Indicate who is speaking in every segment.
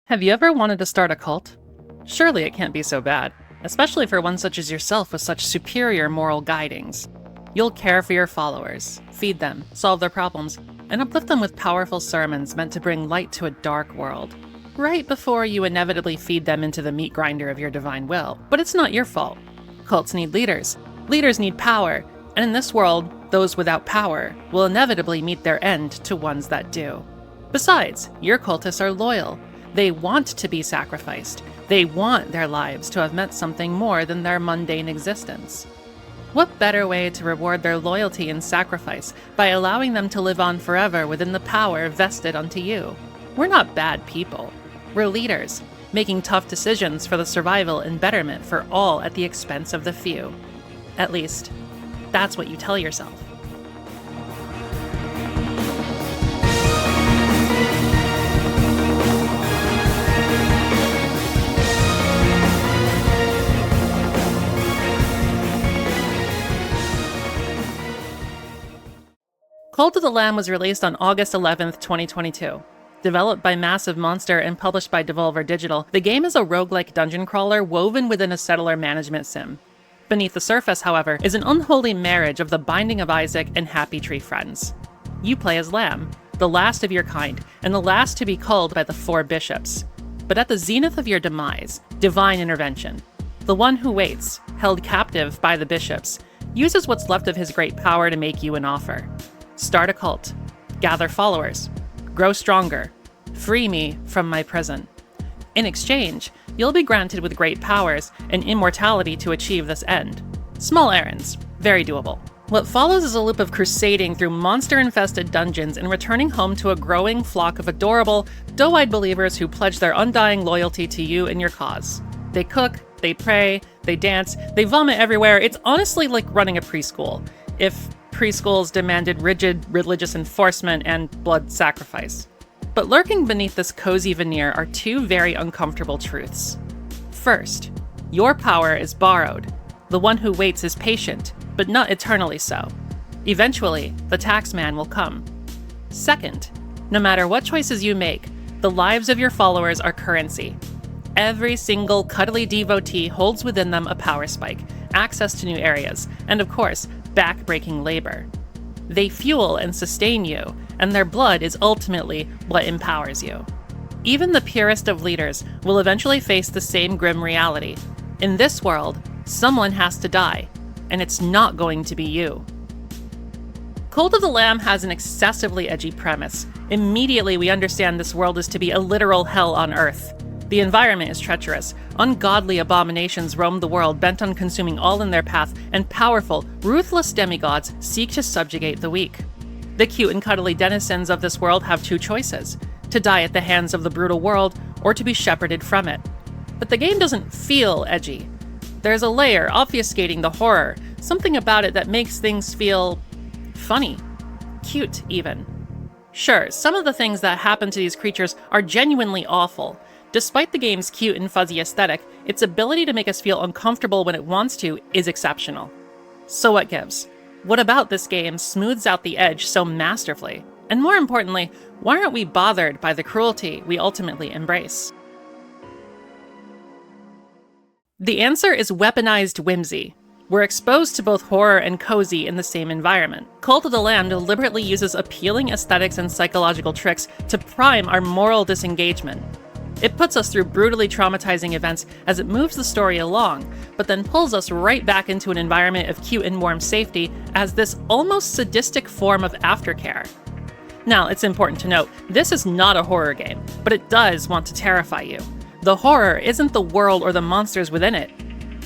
Speaker 1: Have you ever wanted to start a cult? Surely it can't be so bad, especially for one such as yourself with such superior moral guidings. You'll care for your followers, feed them, solve their problems, and uplift them with powerful sermons meant to bring light to a dark world. Right before you inevitably feed them into the meat grinder of your divine will. But it's not your fault. Cults need leaders. Leaders need power. And in this world, those without power will inevitably meet their end to ones that do. Besides, your cultists are loyal. They want to be sacrificed. They want their lives to have meant something more than their mundane existence. What better way to reward their loyalty and sacrifice by allowing them to live on forever within the power vested unto you? We're not bad people. We're leaders, making tough decisions for the survival and betterment for all at the expense of the few. At least, that's what you tell yourself. Cult of the Lamb was released on August 11th, 2022. Developed by Massive Monster and published by Devolver Digital, the game is a roguelike dungeon crawler woven within a settler management sim. Beneath the surface, however, is an unholy marriage of the Binding of Isaac and Happy Tree Friends. You play as Lamb, the last of your kind, and the last to be culled by the four bishops. But at the zenith of your demise, divine intervention. The one who waits, held captive by the bishops, uses what's left of his great power to make you an offer. Start a cult, gather followers, grow stronger, free me from my prison. In exchange, you'll be granted with great powers and immortality to achieve this end. Small errands, very doable. What follows is a loop of crusading through monster-infested dungeons and returning home to a growing flock of adorable, doe-eyed believers who pledge their undying loyalty to you and your cause. They cook, they pray, they dance, they vomit everywhere. It's honestly like running a preschool, if preschools demanded rigid religious enforcement and blood sacrifice. But lurking beneath this cozy veneer are two very uncomfortable truths. First, your power is borrowed. The one who waits is patient, but not eternally so. Eventually, the taxman will come. Second, no matter what choices you make, the lives of your followers are currency. Every single cuddly devotee holds within them a power spike, access to new areas, and of course, back-breaking labor. They fuel and sustain you, and their blood is ultimately what empowers you. Even the purest of leaders will eventually face the same grim reality. In this world, someone has to die, and it's not going to be you. Cult of the Lamb has an excessively edgy premise. Immediately we understand this world is to be a literal hell on earth. The environment is treacherous. Ungodly abominations roam the world, bent on consuming all in their path, and powerful, ruthless demigods seek to subjugate the weak. The cute and cuddly denizens of this world have two choices: to die at the hands of the brutal world, or to be shepherded from it. But the game doesn't feel edgy. There's a layer obfuscating the horror, something about it that makes things feel funny, cute even. Sure, some of the things that happen to these creatures are genuinely awful. Despite the game's cute and fuzzy aesthetic, its ability to make us feel uncomfortable when it wants to is exceptional. So what gives? What about this game smooths out the edge so masterfully? And more importantly, why aren't we bothered by the cruelty we ultimately embrace? The answer is weaponized whimsy. We're exposed to both horror and cozy in the same environment. Cult of the Lamb deliberately uses appealing aesthetics and psychological tricks to prime our moral disengagement. It puts us through brutally traumatizing events as it moves the story along, but then pulls us right back into an environment of cute and warm safety as this almost sadistic form of aftercare. Now, it's important to note, this is not a horror game, but it does want to terrify you. The horror isn't the world or the monsters within it,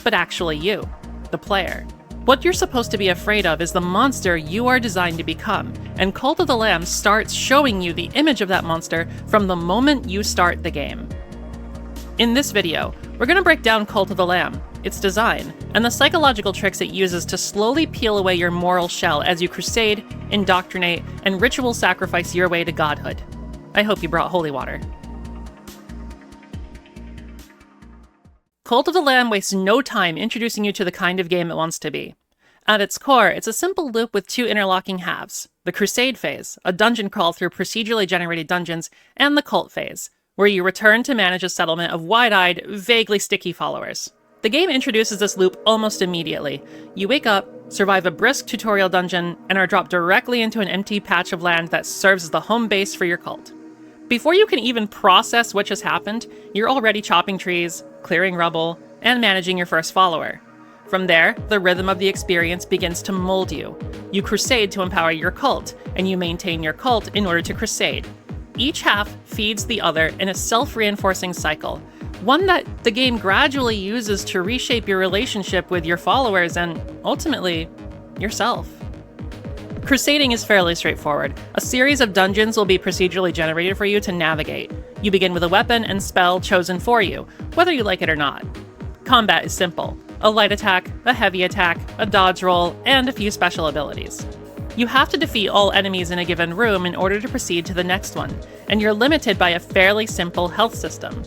Speaker 1: but actually you, the player. What you're supposed to be afraid of is the monster you are designed to become, and Cult of the Lamb starts showing you the image of that monster from the moment you start the game. In this video, we're going to break down Cult of the Lamb, its design, and the psychological tricks it uses to slowly peel away your moral shell as you crusade, indoctrinate, and ritual sacrifice your way to godhood. I hope you brought holy water. Cult of the Lamb wastes no time introducing you to the kind of game it wants to be. At its core, it's a simple loop with two interlocking halves: the Crusade phase, a dungeon crawl through procedurally generated dungeons, and the Cult phase, where you return to manage a settlement of wide-eyed, vaguely sticky followers. The game introduces this loop almost immediately. You wake up, survive a brisk tutorial dungeon, and are dropped directly into an empty patch of land that serves as the home base for your cult. Before you can even process what just happened, you're already chopping trees, clearing rubble, and managing your first follower. From there, the rhythm of the experience begins to mold you. You crusade to empower your cult, and you maintain your cult in order to crusade. Each half feeds the other in a self-reinforcing cycle, one that the game gradually uses to reshape your relationship with your followers and, ultimately, yourself. Crusading is fairly straightforward. A series of dungeons will be procedurally generated for you to navigate. You begin with a weapon and spell chosen for you, whether you like it or not. Combat is simple. A light attack, a heavy attack, a dodge roll, and a few special abilities. You have to defeat all enemies in a given room in order to proceed to the next one, and you're limited by a fairly simple health system.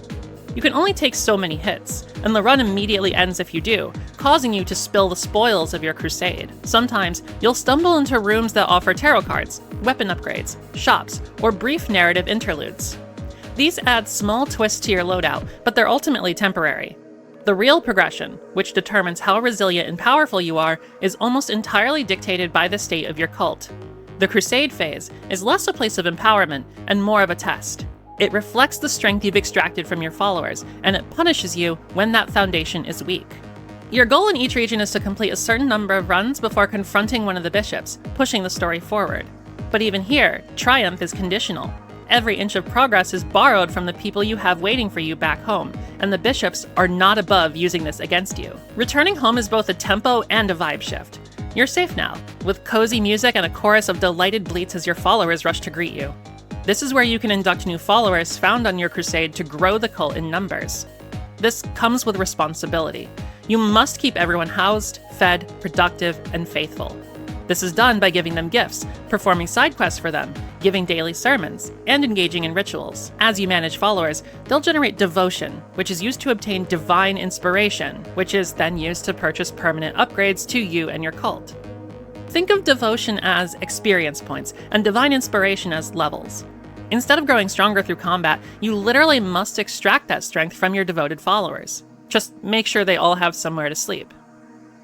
Speaker 1: You can only take so many hits, and the run immediately ends if you do, causing you to spill the spoils of your crusade. Sometimes, you'll stumble into rooms that offer tarot cards, weapon upgrades, shops, or brief narrative interludes. These add small twists to your loadout, but they're ultimately temporary. The real progression, which determines how resilient and powerful you are, is almost entirely dictated by the state of your cult. The crusade phase is less a place of empowerment and more of a test. It reflects the strength you've extracted from your followers, and it punishes you when that foundation is weak. Your goal in each region is to complete a certain number of runs before confronting one of the bishops, pushing the story forward. But even here, triumph is conditional. Every inch of progress is borrowed from the people you have waiting for you back home, and the bishops are not above using this against you. Returning home is both a tempo and a vibe shift. You're safe now, with cozy music and a chorus of delighted bleats as your followers rush to greet you. This is where you can induct new followers found on your crusade to grow the cult in numbers. This comes with responsibility. You must keep everyone housed, fed, productive, and faithful. This is done by giving them gifts, performing side quests for them, giving daily sermons, and engaging in rituals. As you manage followers, they'll generate devotion, which is used to obtain divine inspiration, which is then used to purchase permanent upgrades to you and your cult. Think of devotion as experience points, and divine inspiration as levels. Instead of growing stronger through combat, you literally must extract that strength from your devoted followers. Just make sure they all have somewhere to sleep.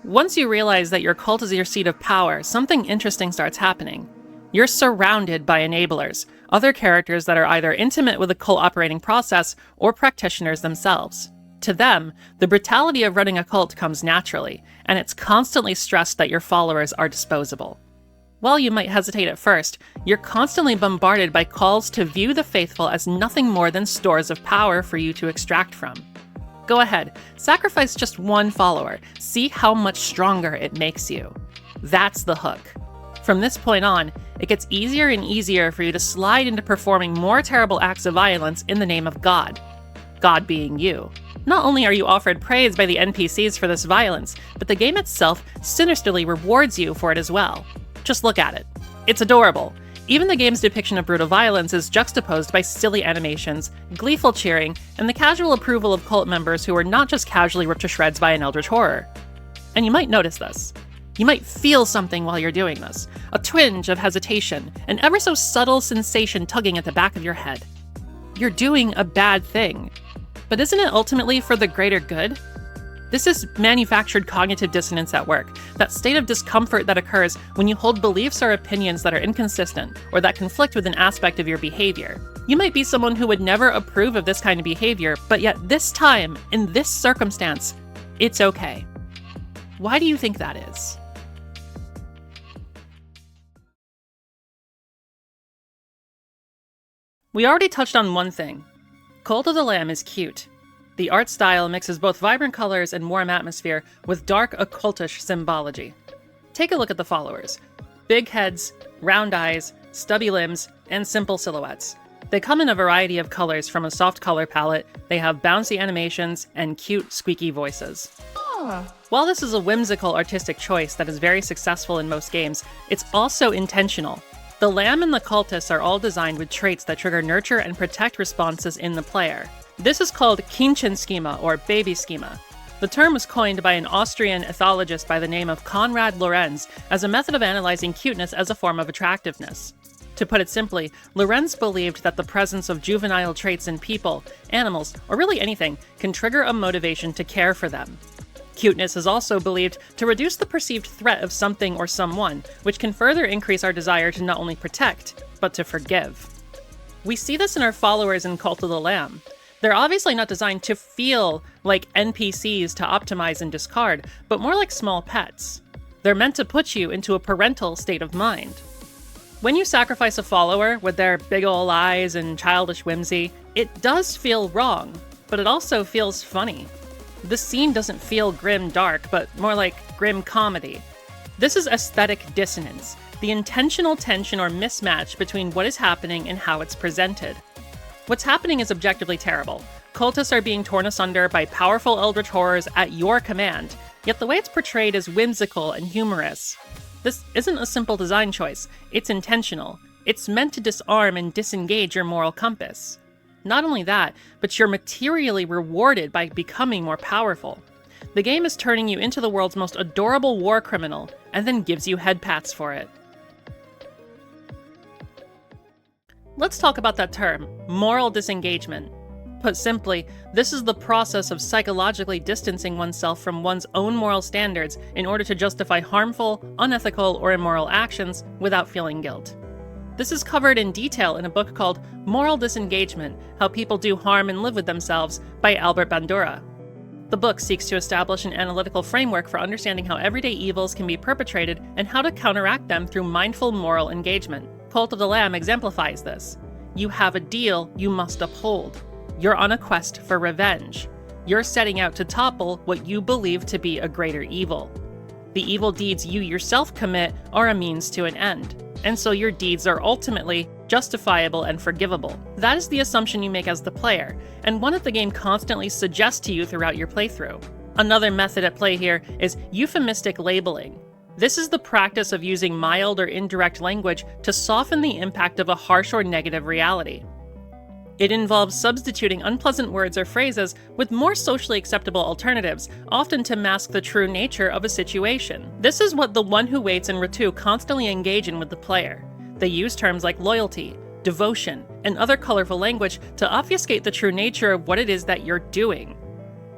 Speaker 1: Once you realize that your cult is your seat of power, something interesting starts happening. You're surrounded by enablers, other characters that are either intimate with the cult operating process or practitioners themselves. To them, the brutality of running a cult comes naturally, and it's constantly stressed that your followers are disposable. While you might hesitate at first, you're constantly bombarded by calls to view the faithful as nothing more than stores of power for you to extract from. Go ahead, sacrifice just one follower, see how much stronger it makes you. That's the hook. From this point on, it gets easier and easier for you to slide into performing more terrible acts of violence in the name of God. God being you. Not only are you offered praise by the NPCs for this violence, but the game itself sinisterly rewards you for it as well. Just look at it. It's adorable. Even the game's depiction of brutal violence is juxtaposed by silly animations, gleeful cheering, and the casual approval of cult members who are not just casually ripped to shreds by an eldritch horror. And you might notice this. You might feel something while you're doing this. A twinge of hesitation, an ever so subtle sensation tugging at the back of your head. You're doing a bad thing. But isn't it ultimately for the greater good? This is manufactured cognitive dissonance at work, that state of discomfort that occurs when you hold beliefs or opinions that are inconsistent or that conflict with an aspect of your behavior. You might be someone who would never approve of this kind of behavior, but yet this time, in this circumstance, it's okay. Why do you think that is? We already touched on one thing. Cult of the Lamb is cute. The art style mixes both vibrant colors and warm atmosphere with dark occultish symbology. Take a look at the followers. Big heads, round eyes, stubby limbs, and simple silhouettes. They come in a variety of colors from a soft color palette, they have bouncy animations, and cute, squeaky voices. While this is a whimsical artistic choice that is very successful in most games, it's also intentional. The Lamb and the cultists are all designed with traits that trigger nurture and protect responses in the player. This is called Kindchenschema, or baby schema. The term was coined by an Austrian ethologist by the name of Konrad Lorenz as a method of analyzing cuteness as a form of attractiveness. To put it simply, Lorenz believed that the presence of juvenile traits in people, animals, or really anything can trigger a motivation to care for them. Cuteness is also believed to reduce the perceived threat of something or someone, which can further increase our desire to not only protect, but to forgive. We see this in our followers in Cult of the Lamb. They're obviously not designed to feel like NPCs to optimize and discard, but more like small pets. They're meant to put you into a parental state of mind. When you sacrifice a follower with their big ol' eyes and childish whimsy, it does feel wrong, but it also feels funny. This scene doesn't feel grim dark, but more like grim comedy. This is aesthetic dissonance, the intentional tension or mismatch between what is happening and how it's presented. What's happening is objectively terrible. Cultists are being torn asunder by powerful eldritch horrors at your command, yet the way it's portrayed is whimsical and humorous. This isn't a simple design choice, it's intentional. It's meant to disarm and disengage your moral compass. Not only that, but you're materially rewarded by becoming more powerful. The game is turning you into the world's most adorable war criminal, and then gives you head pats for it. Let's talk about that term, moral disengagement. Put simply, this is the process of psychologically distancing oneself from one's own moral standards in order to justify harmful, unethical, or immoral actions without feeling guilt. This is covered in detail in a book called Moral Disengagement: How People Do Harm and Live with Themselves by Albert Bandura. The book seeks to establish an analytical framework for understanding how everyday evils can be perpetrated and how to counteract them through mindful moral engagement. Cult of the Lamb exemplifies this. You have a deal you must uphold. You're on a quest for revenge. You're setting out to topple what you believe to be a greater evil. The evil deeds you yourself commit are a means to an end, and so your deeds are ultimately justifiable and forgivable. That is the assumption you make as the player, and one that the game constantly suggests to you throughout your playthrough. Another method at play here is euphemistic labeling. This is the practice of using mild or indirect language to soften the impact of a harsh or negative reality. It involves substituting unpleasant words or phrases with more socially acceptable alternatives, often to mask the true nature of a situation. This is what the One Who Waits and Ratu constantly engage in with the player. They use terms like loyalty, devotion, and other colorful language to obfuscate the true nature of what it is that you're doing.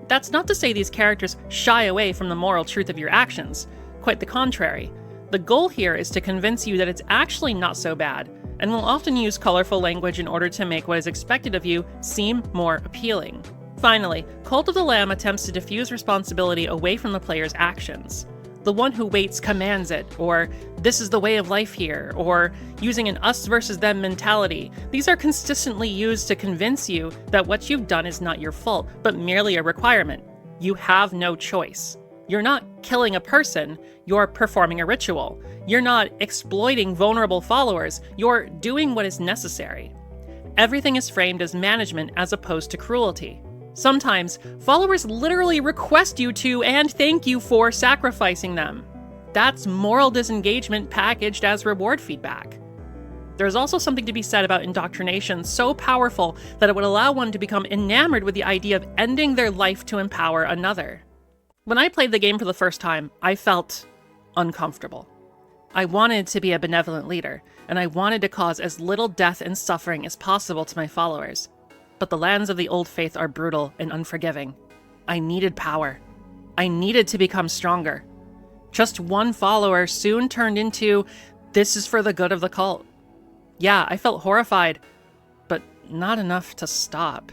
Speaker 1: That's not to say these characters shy away from the moral truth of your actions. Quite the contrary. The goal here is to convince you that it's actually not so bad, and will often use colorful language in order to make what is expected of you seem more appealing. Finally, Cult of the Lamb attempts to diffuse responsibility away from the player's actions. The One Who Waits commands it, or this is the way of life here, or using an us versus them mentality. These are consistently used to convince you that what you've done is not your fault, but merely a requirement. You have no choice. You're not killing a person, you're performing a ritual. You're not exploiting vulnerable followers, you're doing what is necessary. Everything is framed as management as opposed to cruelty. Sometimes, followers literally request you to and thank you for sacrificing them. That's moral disengagement packaged as reward feedback. There's also something to be said about indoctrination so powerful that it would allow one to become enamored with the idea of ending their life to empower another. When I played the game for the first time, I felt uncomfortable. I wanted to be a benevolent leader, and I wanted to cause as little death and suffering as possible to my followers. But the lands of the old faith are brutal and unforgiving. I needed power. I needed to become stronger. Just one follower soon turned into, this is for the good of the cult. Yeah, I felt horrified, but not enough to stop.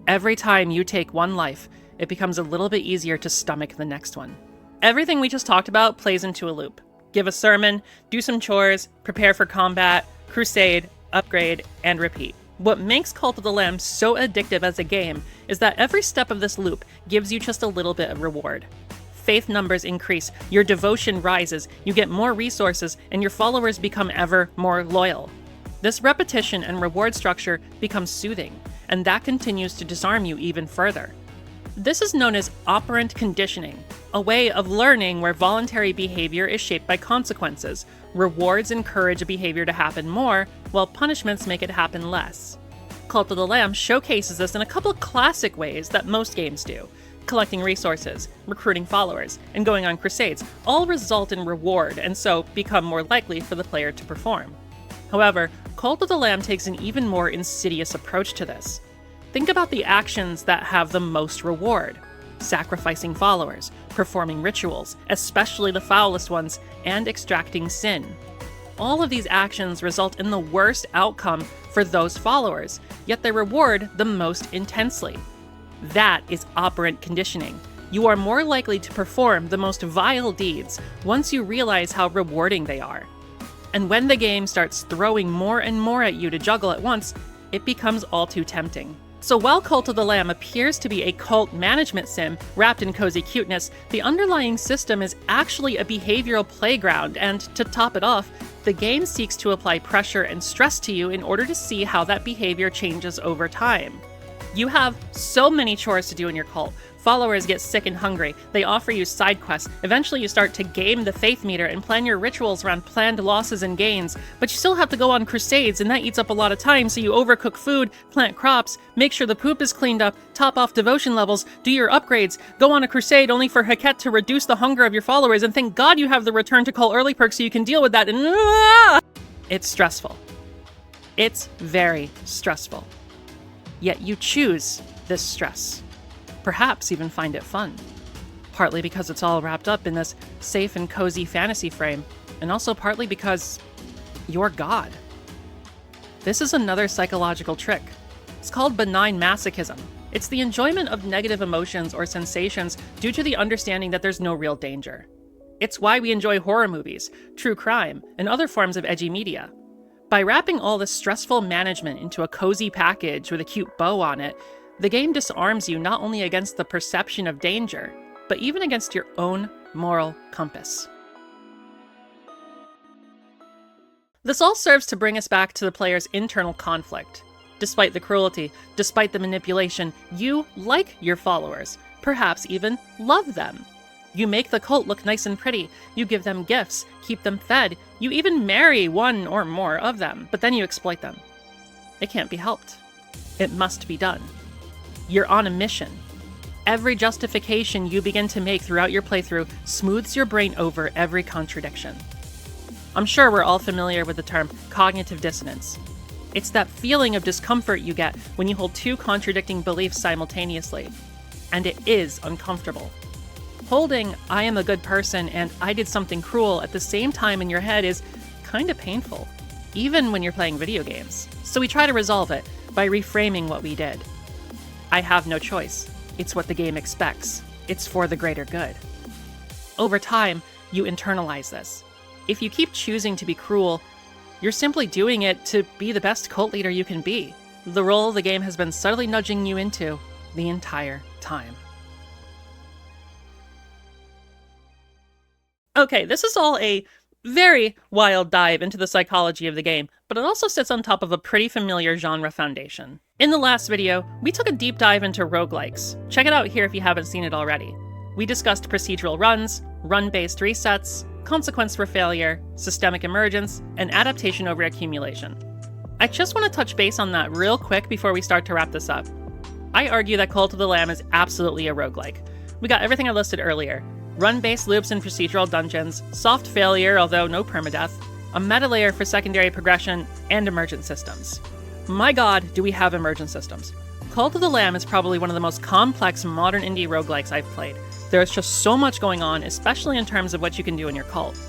Speaker 1: Every time you take one life, it becomes a little bit easier to stomach the next one. Everything we just talked about plays into a loop. Give a sermon, do some chores, prepare for combat, crusade, upgrade, and repeat. What makes Cult of the Lamb so addictive as a game is that every step of this loop gives you just a little bit of reward. Faith numbers increase, your devotion rises, you get more resources, and your followers become ever more loyal. This repetition and reward structure becomes soothing, and that continues to disarm you even further. This is known as operant conditioning, a way of learning where voluntary behavior is shaped by consequences. Rewards encourage a behavior to happen more, while punishments make it happen less. Cult of the Lamb showcases this in a couple of classic ways that most games do. Collecting resources, recruiting followers, and going on crusades all result in reward, and so become more likely for the player to perform. However, Cult of the Lamb takes an even more insidious approach to this. Think about the actions that have the most reward: sacrificing followers, performing rituals, especially the foulest ones, and extracting sin. All of these actions result in the worst outcome for those followers, yet they reward the most intensely. That is operant conditioning. You are more likely to perform the most vile deeds once you realize how rewarding they are. And when the game starts throwing more and more at you to juggle at once, it becomes all too tempting. So while Cult of the Lamb appears to be a cult management sim wrapped in cozy cuteness, the underlying system is actually a behavioral playground, and to top it off, the game seeks to apply pressure and stress to you in order to see how that behavior changes over time. You have so many chores to do in your cult. Followers get sick and hungry. They offer you side quests. Eventually you start to game the faith meter and plan your rituals around planned losses and gains. But you still have to go on crusades, and that eats up a lot of time, so you overcook food, plant crops, make sure the poop is cleaned up, top off devotion levels, do your upgrades, go on a crusade only for Heket to reduce the hunger of your followers, and thank God you have the return to call early perk so you can deal with that, and it's stressful. It's very stressful. Yet you choose this stress. Perhaps even find it fun. Partly because it's all wrapped up in this safe and cozy fantasy frame, and also partly because you're God. This is another psychological trick. It's called benign masochism. It's the enjoyment of negative emotions or sensations due to the understanding that there's no real danger. It's why we enjoy horror movies, true crime, and other forms of edgy media. By wrapping all this stressful management into a cozy package with a cute bow on it, the game disarms you not only against the perception of danger, but even against your own moral compass. This all serves to bring us back to the player's internal conflict. Despite the cruelty, despite the manipulation, you like your followers, perhaps even love them. You make the cult look nice and pretty, you give them gifts, keep them fed, you even marry one or more of them, but then you exploit them. It can't be helped. It must be done. You're on a mission. Every justification you begin to make throughout your playthrough smooths your brain over every contradiction. I'm sure we're all familiar with the term cognitive dissonance. It's that feeling of discomfort you get when you hold two contradicting beliefs simultaneously. And it is uncomfortable. Holding "I am a good person" and "I did something cruel" at the same time in your head is kinda painful, even when you're playing video games. So we try to resolve it by reframing what we did. I have no choice. It's what the game expects. It's for the greater good. Over time, you internalize this. If you keep choosing to be cruel, you're simply doing it to be the best cult leader you can be, the role the game has been subtly nudging you into the entire time. Okay, this is all a very wild dive into the psychology of the game, but it also sits on top of a pretty familiar genre foundation. In the last video, we took a deep dive into roguelikes. Check it out here if you haven't seen it already. We discussed procedural runs, run-based resets, consequence for failure, systemic emergence, and adaptation over accumulation. I just want to touch base on that real quick before we start to wrap this up. I argue that Cult of the Lamb is absolutely a roguelike. We got everything I listed earlier. Run-based loops and procedural dungeons, soft failure, although no permadeath, a meta layer for secondary progression, and emergent systems. My god, do we have emergent systems. Cult of the Lamb is probably one of the most complex modern indie roguelikes I've played. There's just so much going on, especially in terms of what you can do in your cult.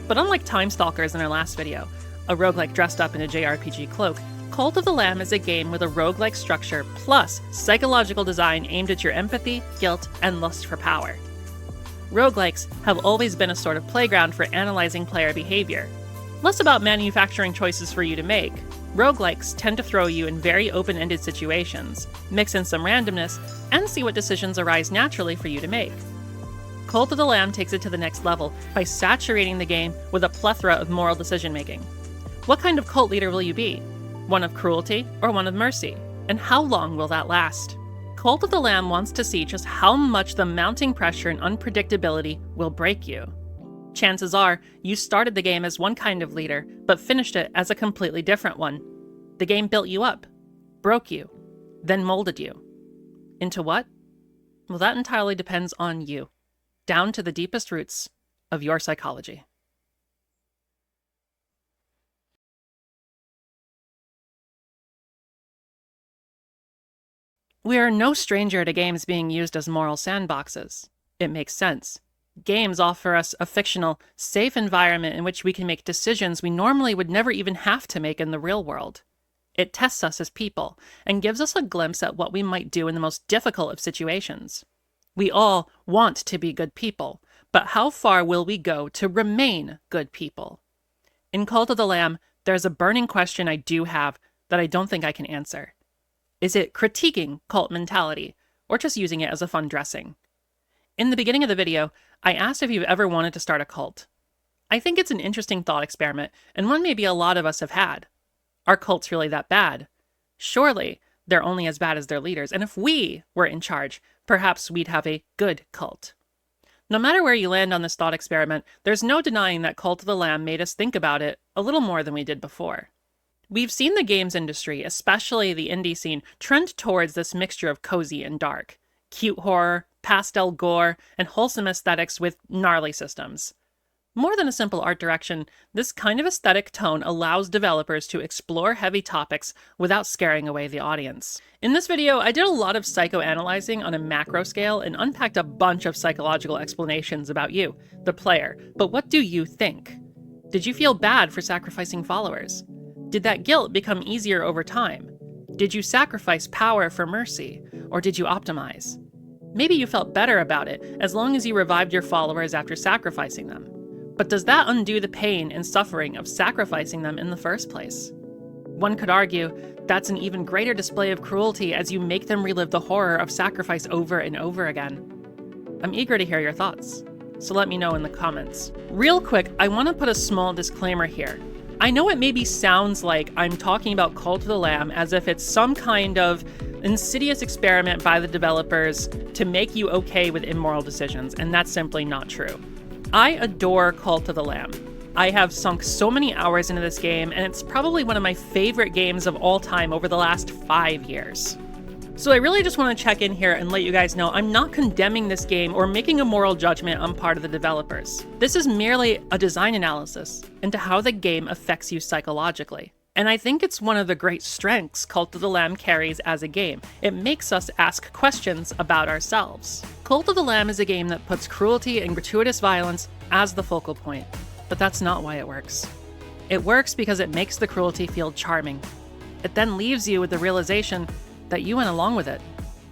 Speaker 1: But unlike Time Stalkers in our last video, a roguelike dressed up in a JRPG cloak, Cult of the Lamb is a game with a roguelike structure plus psychological design aimed at your empathy, guilt, and lust for power. Roguelikes have always been a sort of playground for analyzing player behavior. Less about manufacturing choices for you to make. Roguelikes tend to throw you in very open-ended situations, mix in some randomness, and see what decisions arise naturally for you to make. Cult of the Lamb takes it to the next level by saturating the game with a plethora of moral decision-making. What kind of cult leader will you be? One of cruelty or one of mercy? And how long will that last? Cult of the Lamb wants to see just how much the mounting pressure and unpredictability will break you. Chances are, you started the game as one kind of leader, but finished it as a completely different one. The game built you up, broke you, then molded you. Into what? Well, that entirely depends on you, down to the deepest roots of your psychology. We are no stranger to games being used as moral sandboxes. It makes sense. Games offer us a fictional, safe environment in which we can make decisions we normally would never even have to make in the real world. It tests us as people, and gives us a glimpse at what we might do in the most difficult of situations. We all want to be good people, but how far will we go to remain good people? In Cult of the Lamb, there's a burning question I do have that I don't think I can answer. Is it critiquing cult mentality, or just using it as a fun dressing? In the beginning of the video, I asked if you've ever wanted to start a cult. I think it's an interesting thought experiment, and one maybe a lot of us have had. Are cults really that bad? Surely, they're only as bad as their leaders, and if we were in charge, perhaps we'd have a good cult. No matter where you land on this thought experiment, there's no denying that Cult of the Lamb made us think about it a little more than we did before. We've seen the games industry, especially the indie scene, trend towards this mixture of cozy and dark. Cute horror, pastel gore, and wholesome aesthetics with gnarly systems. More than a simple art direction, this kind of aesthetic tone allows developers to explore heavy topics without scaring away the audience. In this video, I did a lot of psychoanalyzing on a macro scale and unpacked a bunch of psychological explanations about you, the player. But what do you think? Did you feel bad for sacrificing followers? Did that guilt become easier over time? Did you sacrifice power for mercy, or did you optimize? Maybe you felt better about it as long as you revived your followers after sacrificing them. But does that undo the pain and suffering of sacrificing them in the first place? One could argue that's an even greater display of cruelty as you make them relive the horror of sacrifice over and over again. I'm eager to hear your thoughts, so let me know in the comments. Real quick, I want to put a small disclaimer here. I know it maybe sounds like I'm talking about Cult of the Lamb as if it's some kind of insidious experiment by the developers to make you okay with immoral decisions, and that's simply not true. I adore Cult of the Lamb. I have sunk so many hours into this game, and it's probably one of my favorite games of all time over the last 5 years. So I really just want to check in here and let you guys know I'm not condemning this game or making a moral judgment on part of the developers. This is merely a design analysis into how the game affects you psychologically. And I think it's one of the great strengths Cult of the Lamb carries as a game. It makes us ask questions about ourselves. Cult of the Lamb is a game that puts cruelty and gratuitous violence as the focal point, but that's not why it works. It works because it makes the cruelty feel charming. It then leaves you with the realization that you went along with it,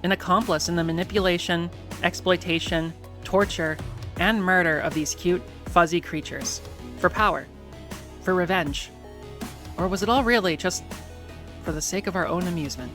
Speaker 1: an accomplice in the manipulation, exploitation, torture, and murder of these cute, fuzzy creatures. For power. For revenge. Or was it all really just for the sake of our own amusement?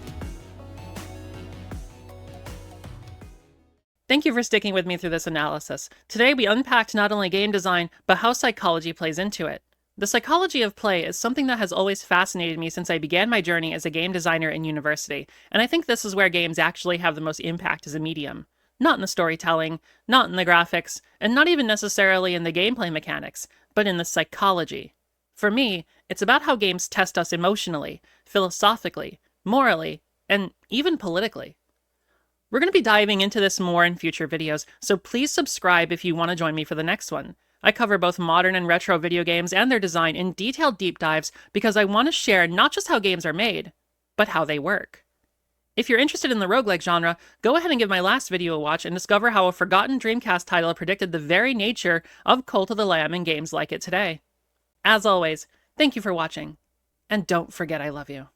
Speaker 1: Thank you for sticking with me through this analysis. Today we unpacked not only game design, but how psychology plays into it. The psychology of play is something that has always fascinated me since I began my journey as a game designer in university, and I think this is where games actually have the most impact as a medium. Not in the storytelling, not in the graphics, and not even necessarily in the gameplay mechanics, but in the psychology. For me, it's about how games test us emotionally, philosophically, morally, and even politically. We're going to be diving into this more in future videos, so please subscribe if you want to join me for the next one. I cover both modern and retro video games and their design in detailed deep dives because I want to share not just how games are made, but how they work. If you're interested in the roguelike genre, go ahead and give my last video a watch and discover how a forgotten Dreamcast title predicted the very nature of Cult of the Lamb and games like it today. As always, thank you for watching, and don't forget I love you.